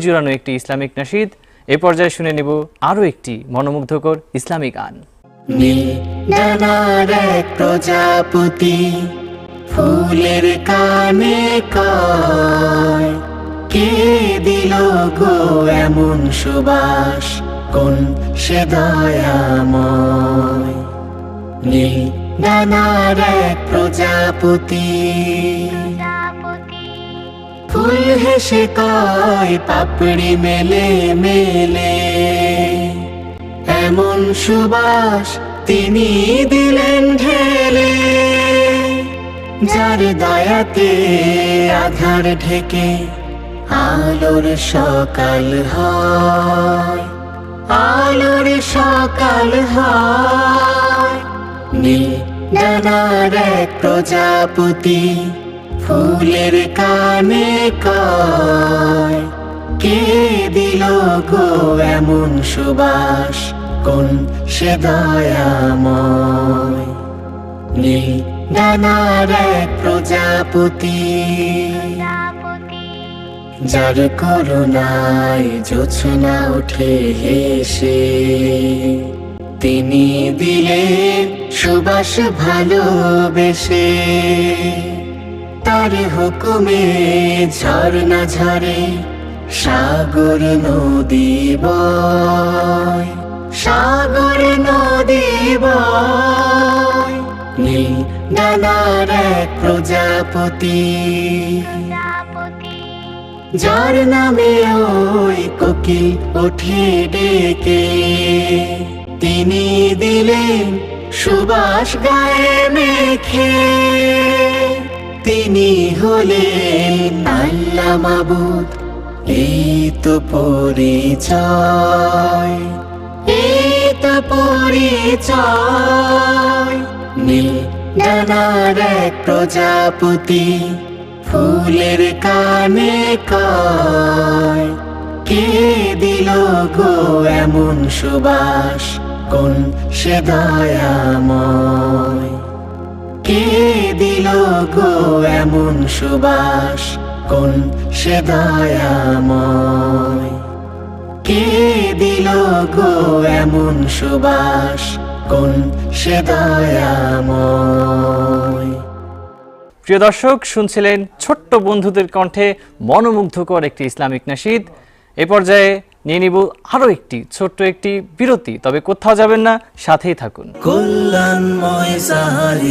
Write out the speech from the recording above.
জুড়ানো একটি ইসলামিক নাশিদ। এ পর্যায়ে শুনে নেব আরও একটি মনোমুগ্ধকর ইসলামী গান। ডানার এক প্রজাপতি ফুলের কানে কয়, কে দিল গো এমন সুবাস, কোন সে দয়াময়। নীল ডানার এক প্রজাপতি ফুল হেসে কয়, পাপড়ি মেলে মেলে এমন সুবাস তিনি দিলেন ঢেলে। যার দয়াতে আধার ঢেকে আলোর সকাল হয়, আলোর সকাল হয়। নীল ডানার এক প্রজাপতি ফুলের কানে কয়, কে দিল গো এমন সুবাস, কোন সে দয়াময়। নীল ডানার এক প্রজাপতি যার করুণায় জোছনা ওঠে হেসে, তিনি দিলেন সুবাস ভালোবেসে। তার হুকুমে ঝর্ণা ঝরে, সাগর নদী বয়, সাগর নদী বয়। নীল ডানার এক প্রজাপতি যার নামে ওই কোকিল ওঠে ডেকে, তিনি দিলেন সুবাস গায়ে মেখে। তিনি হলেন আল্লাহ মাবুদ, এই তো পরিচয়, এই তো পরিচয়। নীল ডানার এক প্রজাপতি ফুলের কানে কয়, কে দিল গো এমন সুবাস, কোন সে দয়াময়। কে দিল গো এমন সুবাস, কোন সে দয়াময়। কে দিল গো এমন সুবাস, কোন সে দয়াময়। প্রিয় দর্শক, শুনছিলেন ছোট্ট বন্ধুদের কণ্ঠে মনোমুগ্ধকর একটি ইসলামিক নাশিদ। এ পর্যায়ে নিয়ে নিব আরও একটি ছোট্ট একটি বিরতি। তবে কোথাও যাবেন না, সাথেই থাকুন। কল্যাণময় সাহারি